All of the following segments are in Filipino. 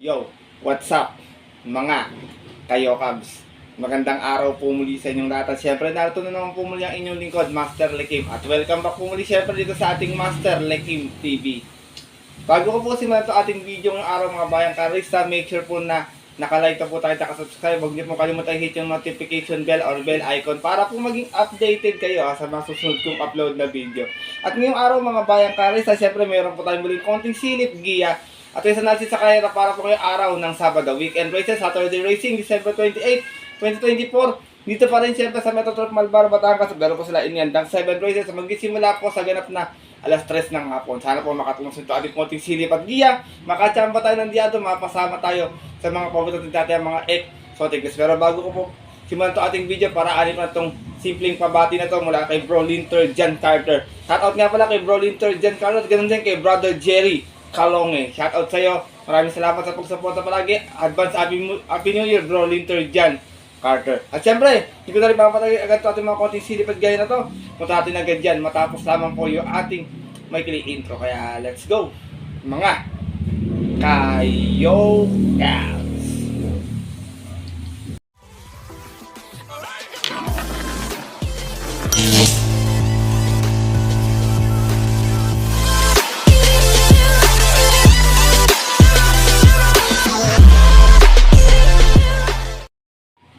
Yo, what's up mga kayo Cubs? Magandang araw po muli sa inyong lahat. At syempre narito na naman po muli ang inyong lingkod, Master Lekim. At welcome back po muli syempre dito sa ating Master Lekim TV. Bago ko po simulan ito ating video ng araw mga bayang karista, make sure po na nakalike na po tayo at subscribe. Huwag niyo po kalimutan hit yung notification bell or bell icon para po maging updated kayo sa mga susunod kong upload na video. At ngayong araw mga bayang karista, syempre meron po tayong muling konting silip, giya at isang analysis sa karera para po ngayong araw ng Sabado. Weekend races, Saturday Racing, December 28, 2024. Dito pa rin siyempre sa Metro Turf Malbar, Batangas. Meron po sila inyandang 7 races. Magsisimula po sa ganap na alas 3 ng hapon. Sana po makatulong sa ito ating konting silip at giya. Makachamba tayo ng diado, mapasama tayo sa mga paborito natin mga exotic. Pero bago ko po simulan ito ating video, para anin na itong simpleng pabati na ito mula kay Bro Linter John Carter. Shoutout nga pala kay Bro Linter John Carter at ganun din kay Brother Jerry Kalonge. Shoutout sa iyo. Maraming salamat sa pagsuporta palagi. Advance Happy New Year, Bro Linter John Carter. At syempre, hindi ko na rin papatagay agad ito ating mga konting silip at gaya na to. Punta natin agad yan matapos lamang po yung ating maikli intro. Kaya let's go mga kayo Cavs.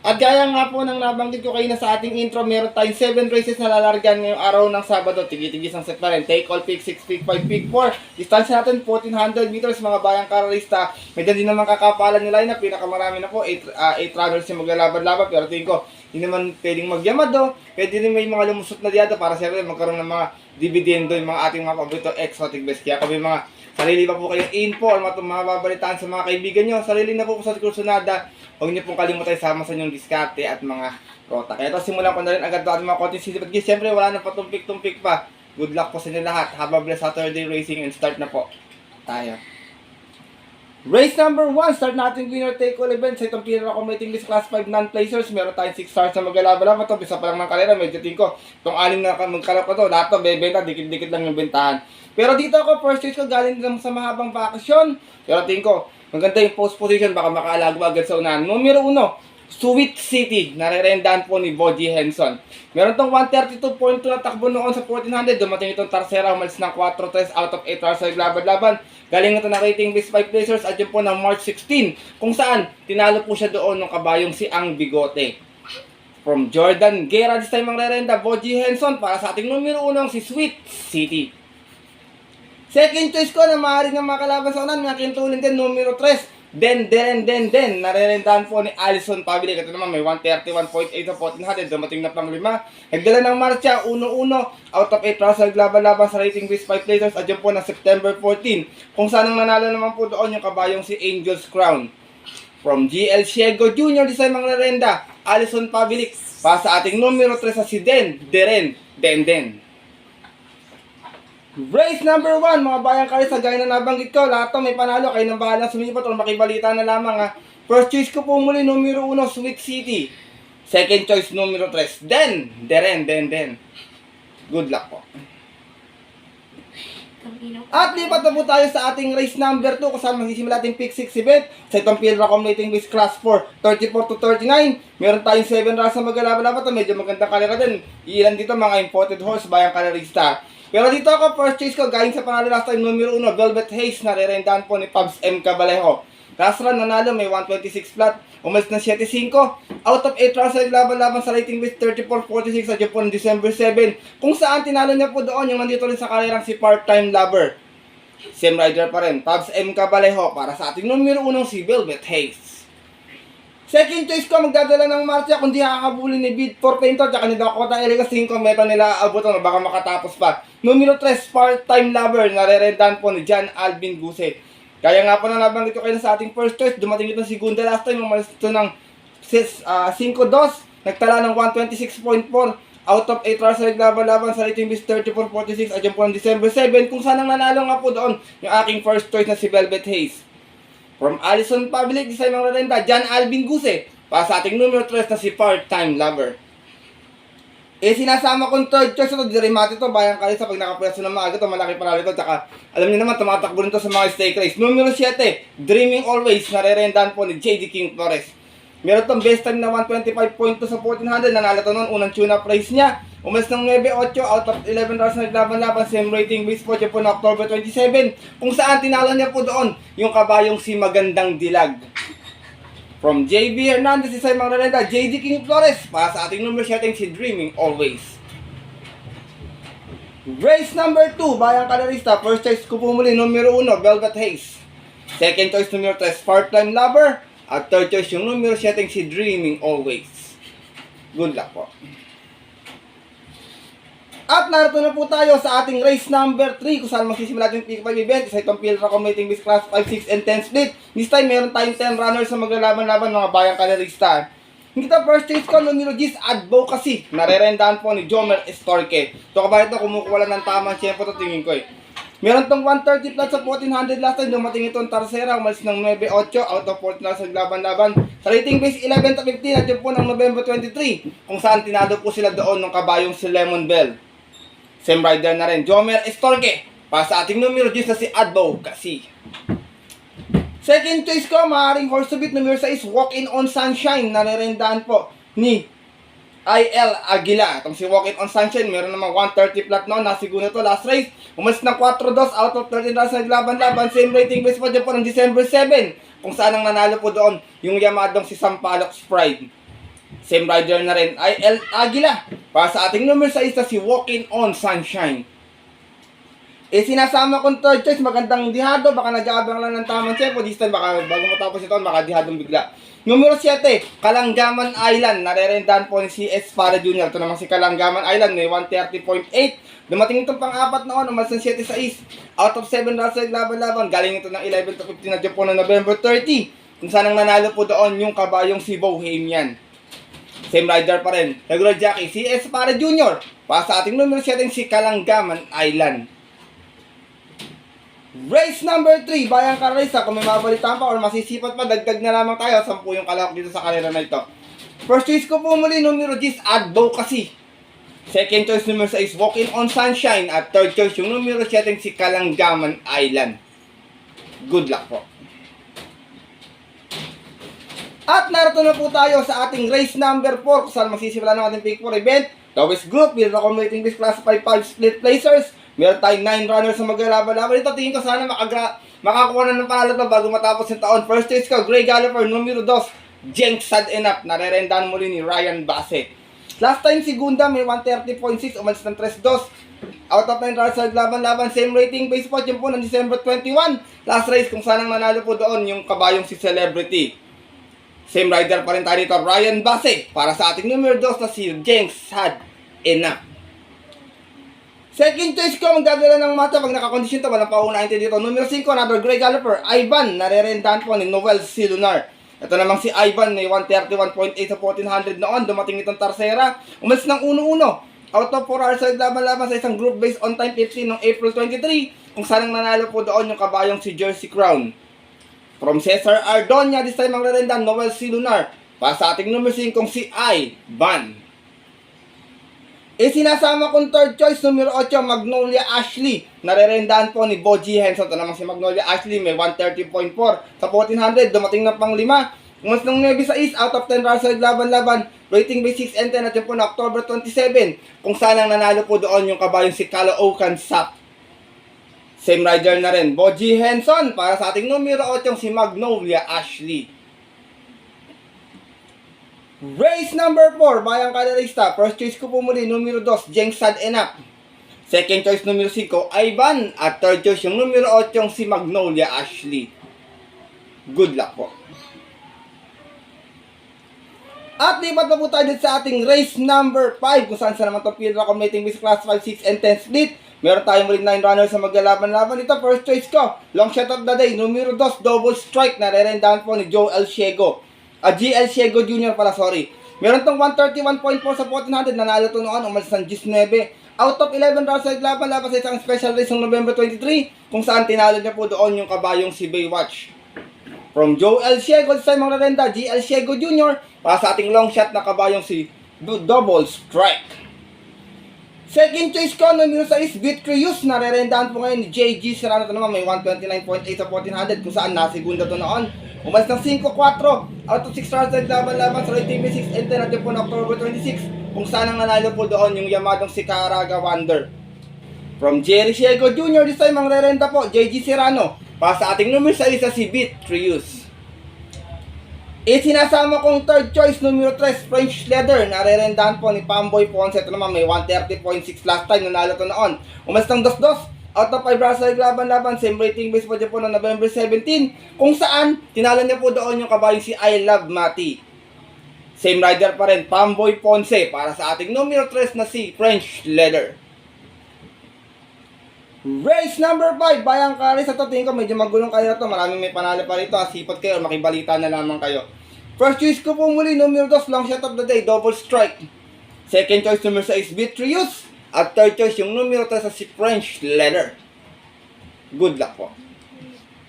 At gaya nga po ng nabanggit ko kayo na sa ating intro, meron tayong 7 races na lalargan ngayong araw ng Sabado. Tigi-tigis ang set pa rin. Take all, pick 6, pick 5, pick 4. Distansya natin 1400 meters mga bayang karalista. Medyo din naman kakapalan nila yun na pinakamarami na po. 8 runners yung maglalaban-laban. Pero tingin ko, hindi naman pwedeng magyamado. Pwede din may mga lumusot na diado para siyempre magkaroon ng mga dividendo yung mga ating mga paborito exotic best. Kaya kami mga sarili pa po kayong info or mababalitaan sa mga kaibigan nyo. Sarili na po sa kursunada. Huwag niyo pong kalimutan sama sa inyong diskarte at mga rota. Kaya ito, simulan ko na rin agad ito ating mga konting silip. At siyempre, wala na patumpik-tumpik pa. Good luck po sa inyo lahat. Have a blessed Saturday racing and start na po tayo. Race number 1, start natin winner take all event sa itong pinaka-commuting list class 5 non-placers. Meron tayong 6 stars na maglalaban-laban. Ito, bisa pa lang ng karera. Medyo tingko. Itong aling na magkalap ko ito. Lahat ito, bebenta. Dikit-dikit lang yung bentahan. Pero dito ako, first choice ko, galing din sa mahabang bakasyon. Pero tingko, maganda yung post position, baka makaalago agad sa unahan. Numero 1, Sweet City, nare-rendahan po ni Boji Henson. Meron tong 132.2 na takbo noon sa 1400. Dumating itong Tarsera, umalis ng 4-3 out of 8 hours sa laban-laban. Galing ito na rating best 5 placers at yun po ng March 16, kung saan tinalo po siya doon ng kabayong si Ang Bigote. From Jordan Guerra, this time ang re-renda, Boji Henson para sa ating numero 1 si Sweet City. Second choice ko na maaari ng mga kalaban sa unan, mga kintulin din, numero 3. Den, nare-rendahan po ni Alison Pabilic. Ito naman may 131.8 sa 1400. Dumating na pang 5. Nagdala ng marcha, 1-1. Out of 8 rounds, naglaban-laban sa rating base 5 placers. At yun po na September 14. Kung saan ang nanalo naman po doon yung kabayong si Angel's Crown. From GL Ciego Jr. Design mga rerenda, Alison Pabilic. Para sa ating numero 3 sa si Den. Race number 1, mga bayang karis, sa gaya na nabanggit ko, lahat to may panalo, kayo nang bahalang sumipat o makibalita na lamang ha. First choice ko po muli, numero 1, Sweet City. Second choice, numero 3, Den. Good luck po. At lipat na po tayo sa ating race number 2, kung saan magsisimula ating pick 6 event. Sa itong field accommodating base class 4, 34 to 39. Meron tayong 7 rounds na maglalaban-laban. Medyo magandang kalera din. Ilan dito mga imported horse, bayang kalerista. Pero dito ako, first choice ko, galing sa panalo last time, numero 1, Velvet Haze, na re-rendahan po ni Pabs M. Cabalejo. Last run, nanalo, may 126 flat, umalis na 7-5. Out of 8 rounds, laban-laban sa rating base 34-46 sa Japan, December 7. Kung saan tinalo niya po doon, yung nandito rin sa kalerang si Part-Time Lover. Same rider pa rin, Pabs M. Cabalejo, para sa ating numero 1, si Velvet Haze. Second choice ko, magdadala ng marcha kung di kakabulin ni Bid for Painter tsaka ni Dakota Erika 5 meto nila abutan, baka makatapos pa. Numero 3, Part-Time Lover, nare-rendahan po ni John Alvin Guse. Kaya nga po na nabanggit ko kayo sa ating first choice, dumating ito si Gunda last time, umalis ito ng 5-2, nagtala ng 126.4, out of 8 hours sa laban-laban sa rating base 34-46 at yung po ng December 7, kung saan ang nanalo nga po doon yung aking first choice na si Velvet Haze. From Alison Pabilic, design ng rerenda, John Alvin Guse, para sa ating numero 3 na si Part-Time Lover. Sinasama kong third choice ito, Dirimati to, Bayang Kalisa, pag nakapwesto ng maaga to, malaki panalo to, tsaka alam niyo naman, tumatakbo rin to sa mga stake race. Numero 7, Dreaming Always, narerendahan po ni JD King Flores. Meron tong best time na 125.2 sa 1400, nanalo to noon, unang tune-up race niya. Umalis ng 9-8 out of 11 rounds na naglaban-laban, same rating base po siya po na October 27, kung saan tinalo niya po doon yung kabayong si Magandang Dilag. From JB Hernandez, isa yung mga rarenda, JD King Flores, para sa ating numero setting si Dreaming Always. Race number 2, Bayang Kalarista, first choice ko po muli, numero 1, Velvet Haze. Second choice, numero 3, Part-Time Lover. At third choice, yung numero setting si Dreaming Always. Good luck po. At narito na po tayo sa ating race number 3 kung saan magsisimula natin yung Pick 5 event sa itong Field Accommodating Base Class 5, 6, and 10 split. This time, meron tayong 10 runners sa maglalaban-laban mga Bayang Kalarista. Hindi ito first choice ko, numero 10, Advocacy. Narerendahan po ni Jomer Estorque. Ito kabayan ito, kumukuha ng tamang tiyempo ito tingin ko eh. Meron tong 130 plus sa 1400 last time, dumating itong Tarsera, umalis ng 9-8 out of 14 sa laban-laban. Sa rating base 11-15 at yun po ng November 23, kung saan tinalo po sila doon ng kabayong si Lemon Bell. Same rider na rin, Jomer Estorque, para sa ating numero 10 na si Advocacy. Second choice ko, maaaring horse to beat, numero 6, Walk In On Sunshine, narerendahan po ni IL Aguila. Itong si Walk In On Sunshine, meron namang 130 flat noon, nasiguro ito last race. Umalis ng 4-2 out of 13 rounds na naglaban-laban, same rating base po dyan po ng December 7, kung saan ang nanalo po doon yung yamadong si Sampaloc Pride. Same rider na rin, IL Aguila, para sa ating numero 6 na si Walk In On Sunshine. Sinasama kong third choice, Magandang Dihado, baka nag-aabang lang ng tamang tempo, this time baka bago matapos ito, baka dihadong bigla. Numero 7, Kalanggaman Island, narerendahan po ni CS Para Jr. Ito naman si Kalanggaman Island, may 130.8. Dumating itong pang-apat noon, umalis ng 7-6. Out of 7 rounds naglaban-laban, galing ito ng 11-15 na dyan po ng November 30. Kung saan ang nanalo po doon yung kabayong si Bohemian. Same rider pa rin, regular jockey, CS Para Jr. Para sa ating numero 7, si Kalanggaman Island. Race number 3, Bayang Kalarista. Kung may mabalitaan pa or masisipat pa, dagdag na lamang tayo. 10 yung kalahok dito sa karera na ito. First choice ko po muli, numero 10, Advocacy. Second choice, numero 6, Walk In On Sunshine. At third choice, yung numero 7, si Kalanggaman Island. Good luck po. At narito na po tayo sa ating race number 4, kung saan magsisimula ng ating Pick 4 event. The West Group, Field Accommodating Base Class 5 split placers. Meron tayong 9 runners sa maglalaban-laban. Ito, tingin ko sana makakuha na ng panalo to bago matapos yung taon. First choice ko, Grey Galloper, numero 2, Jenks Sad Enough. Narerendahan muli ni Ryan Bassett. Last time si Gunda may 130.6, umalis ng 3-2. Out of 9 runners sa laban-laban, same rating base po yun po ng December 21. Last race kung saan ang nanalo po doon yung kabayong si Celebrity. Same rider pa rin tayo dito, Ryan Bassett. Para sa ating numero 2 na si Jenks Sad Enough. Second choice ko, magdadala ng mata pag nakakondisyon to, walang paunahin dito. Numero 5, another Grey Galloper, Ivan, narerendahan po ni Noel C. Lunar. Ito namang si Ivan, may 131.8 sa 1400 noon, dumating itong Tarsera. Umalis ng 1-1, out of 4 hours sa laban-laban sa isang group based on time 15 noong April 23, kung saan ang nanalo po doon yung kabayong si Jersey Crown. From Cesar Ardonia, this time ang narerendahan, Noel C. Lunar. Para sa ating numero 5, si Ivan. Sinasama kong third choice, numero 8, Magnolia Ashley. Narerendahan po ni Boji Henson. Ito naman si Magnolia Ashley, may 130.4 sa 1400, dumating na pang 5. Umas ng 9-6, out of 10 rounds sa laban-laban, rating base 6 and 10 at yun po na October 27, kung saan ang nanalo po doon yung kabayong si Caloocan Sap. Same rider na rin, Boji Henson. Para sa ating numero 8, si Magnolia Ashley. Race number 4, Bayang Kalarista. First choice ko po muli, numero 2, Jenks Sad Enough. Second choice, numero 5, Ivan. At third choice, yung numero 8, si Magnolia Ashley. Good luck po. At lipat na po tayo sa ating race number 5, kung saan sa naman itong Field Accommodating Base Class 5, 6, and 10 split. Meron tayong muli 9 runners sa maglalaban-laban. Ito, first choice ko, long shot of the day, numero 2, Double Strike. Narerendahan po ni Joe El Ciego. GL Ciego Jr. pala, sorry. Meron tong 131.4 sa 1400, nanalo to noon, umalis ng 19. Out of 11 rounds sa laban-laban sa isang special race ng November 23, kung saan tinalo niya po doon yung kabayong si Baywatch. From Joe El Ciego, sa mga narenda, GL Ciego Jr. para sa ating long shot na kabayong si Double Strike. Second choice ko, numero 6, Vitreous. Narerendahan po ngayon ni JG Serrano. Ito naman, may 129.8 sa 1400 kung saan nasigunda to noon. Umalis ng 5-4 out of 6 stars naglaban-laban sa rating may 6 and 10 natin po na October 26 kung saan ang nanalo po doon yung Yamadong si Caraga Wonder. From Jerry Siego Jr. this time ang rerenda po, JG Serrano. Para sa ating numero 6 sa si Vitreous. Sinasama kong third choice, numero 3, French Leather. Narerendahan po ni Pamboy Ponce. Ito naman may 130.6 last time, nanalo to noon. Umalis ng 2-2, out of 5 Russell laban-laban. Same rating base po dyan po noong November 17. Kung saan, tinalo niya po doon yung kabayo si I Love Mati. Same rider pa rin, Pamboy Ponce. Para sa ating numero 3 na si French Leather. Race number 5, Bayang Kari. Sa to, tingin ko medyo magulong kayo na to. Maraming may panalo pa rito. Sipot kayo, makibalita na lamang kayo. First choice ko po muli, numero 2, long shot of the day, double strike. Second choice, numero 6, Vitreous. At third choice, yung numero 3 sa si French Leather. Good luck po.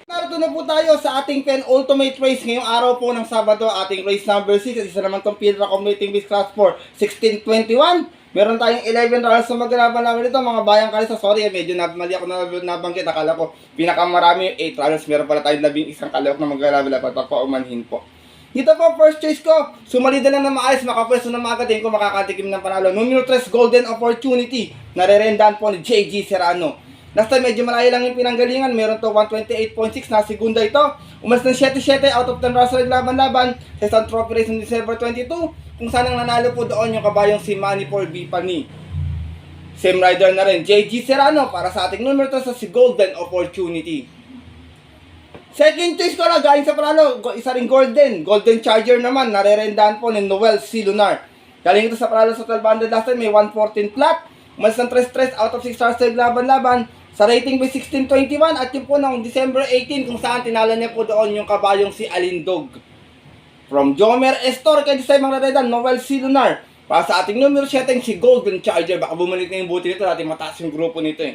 Narito na po tayo sa ating penultimate race ngayong araw po ng Sabado, ating race number 6. Isa naman itong Pilra Commuting Base Class 4, 1621. Meron tayong 11 rounds na maglalaban namin dito, mga Bayang Kalisa. Sorry, medyo mali ako nabanggit. Akala ko pinakamarami 8 rounds. Meron pala tayong 11 kalawak na maglalaban. Pagpaumanhin po. Dito po, first choice ko, sumalida lang na maayos, makapwesto na makagating ko, makakatikim ng panalo. Numero 3, Golden Opportunity. Narerendahan po ni JG Serrano. Last time, medyo malayo lang yung pinanggalingan. Meron to 128.6 na segunda ito. Umalis ng 7-7 out of 10 Russell laban-laban sa isang trophy race ng December 22. Kung saan ang nanalo po doon yung kabayong si Manny 4B Pani. Same rider na rin, JG Serrano. Para sa ating numero 3 sa si Golden Opportunity. Second choice ko na, galing sa panalo, isa rin Golden Charger naman, narerendahan po ni Noel C. Lunar. Galing ito sa panalo sa 1200 last time, may 114 flat. Umalis ng 3-3 out of 6 stars laban-laban. Sa rating may 1621 at yun po noong December 18 kung saan tinalo niya po doon yung kabayong si Alindog. From Jomer Estor, kaya this time ang narerendahan, Noel C. Lunar. Para sa ating numero 7, si Golden Charger. Baka bumalik na yung buti nito, natin mataas yung grupo nito eh.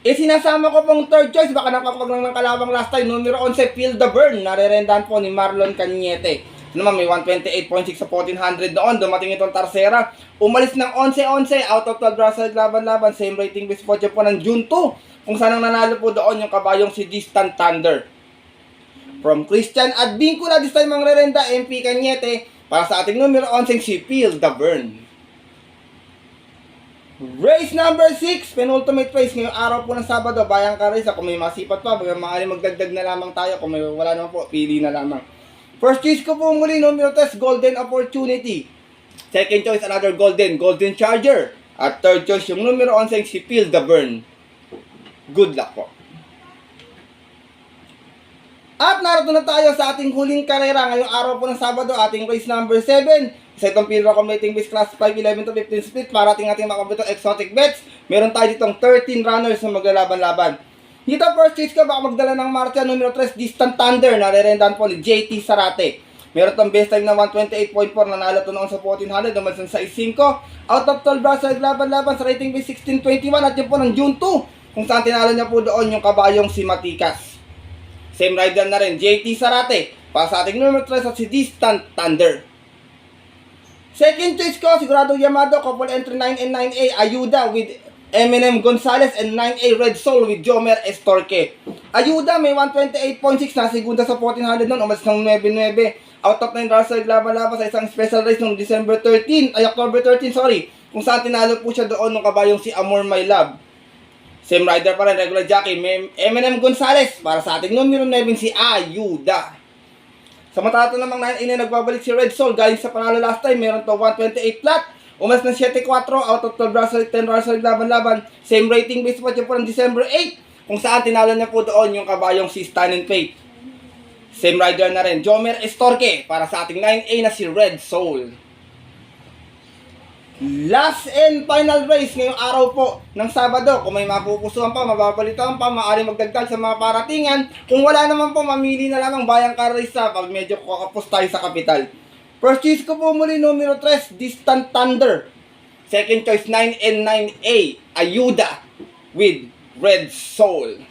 Sinasama ko pong third choice, baka nakapag lang ng kalabang last time, numero 11, Feel the Burn, narerendahan po ni Marlon Cañete. Naman may 128.6 sa 1400 noon, dumating itong Tarsera, umalis ng 11-11, out of 12 Russell laban-laban, same rating base po po ng June 2, kung saan ang nanalo po doon yung kabayong si Distant Thunder. From Christian Advincula, this time ang rerenda, MP Cañete, para sa ating numero 11, si Feel the Burn. Race number 6, penultimate race ngayong araw po ng Sabado, Bayang Karisa. Kung may masipat pa, maaari magdagdag na lamang tayo. Kung may wala naman po, pili na lamang. First choice ko po muli, numero 3, Golden Opportunity. Second choice, another Golden Charger. At third choice, yung numero 11, si Feel the Burn. Good luck po. At narito na tayo sa ating huling karera ngayong araw po ng Sabado, ating race number 7. Isa itong Pilra Commuting Base Class 5, 11 to 15 split. Para ating makapitong exotic bets. Meron tayo ditong 13 runners na maglalaban-laban. Dito first choice ko, baka magdala ng Marcia, numero 3, Distant Thunder. Narerendahan po ni JT Sarate. Meron itong best time na 128.4. Nanalo ito noon sa 1400. Umalis ng 6-5. Out of 12 Russell laban-laban sa rating base 1621. At yun po ng June 2. Kung saan tinalo niya po doon yung kabayong si Matikas. Same rider na rin, JT Sarate. Para sa ating numero 3 at si Distant Thunder. Second choice ko, sigurado Yamado, couple entry 9 and 9A, Ayuda with Eminem Gonzalez and 9A Red Soul with Jomer Estorque. Ayuda may 128.6 na segunda sa 1400 noon, umalis ng 9-9. Out of 9 Russell laban-laban sa isang special race noong October 13, kung saan tinalo po siya doon ng kabayong si Amor My Love. Same rider pa rin, regular jockey, Eminem Gonzalez. Para sa ating numero 9, si Ayuda. Sa matato namang 9A na nagbabalik si Red Soul, galing sa panalo last time, meron to 128 flat. Umas ng 7-4, out of 12 Russell, 10 Russell laban-laban. Same rating base po po ng December 8, kung saan tinalo niya po doon yung kabayong si Stan and Faith. Same rider na rin, Jomer Estorque. Para sa ating 9A na si Red Soul. Last and final race ngayong araw po ng Sabado. Kung may mapupusuhan pa, mababalitaan pa, maaari magdagdag sa mga paratingan. Kung wala naman po, mamili na lang ang Bayang Karisa pag medyo kakapos tayo sa kapital. First choice ko po muli, numero 3, Distant Thunder. Second choice, 9 and 9A, Ayuda with Red Soul.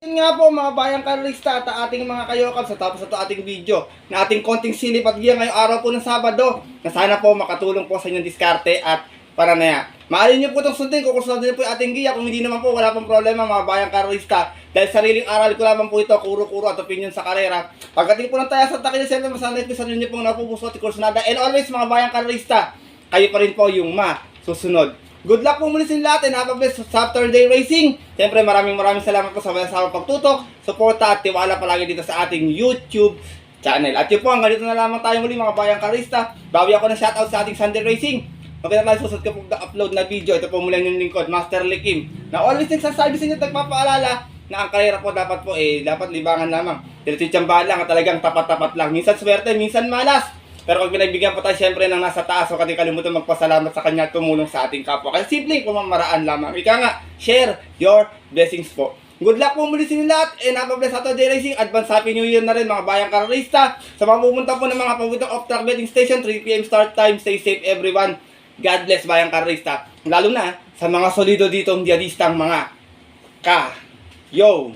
Yun nga po mga bayang karlista at ating mga kayokab sa tapos ito ating video na ating konting silip at giya ngayong araw po ng Sabado na sana po makatulong po sa inyong diskarte at paranaya. Mahalin nyo po itong sundin kung sundin po yung ating giya. Kung hindi naman po, wala pong problema mga bayang karlista. Dahil sariling aral ko lamang po ito, kuro-kuro at opinion sa karera. Pagdating po ng tayo sa takin, siyempre masanay po sa inyo pong napupuso at kursunada. And always mga bayang karlista, kayo pa rin po yung masusunod. Good luck po muli sa lahat and have a blessed Saturday racing. Siyempre maraming salamat po sa mga pagtutok, suporta at tiwala palagi dito sa ating YouTube channel. At yun po, hanggang dito na lamang tayo muli mga bayang karista. Bawi ako ng shoutout sa ating Sunday Racing. Magkita tayo susunod ko po upload na video. Ito po mula yung lingkod, Master Likim. Na always nagsasabi sa inyo, nagpapaalala na ang karera po dapat po dapat libangan lamang. Diretso tiyamba lang at talagang tapat-tapat lang. Minsan swerte, minsan malas. Pero pag pinagbigyan po tayo siyempre ng nasa taas, huwag natin kalimutan magpasalamat sa kanya at tumulong sa ating kapwa. Kasi simple pamamaraan lamang. Ika nga, share your blessings po. Good luck po muli sa inyo lahat and have a blessed Saturday racing. Advance Happy New Year na rin mga bayang karista. Sa mga pupunta po ng mga paboritong off-track betting station, 3 PM start time. Stay safe everyone. God bless bayang karista. Lalo na sa mga solido ditong diadistang mga ka. Yo!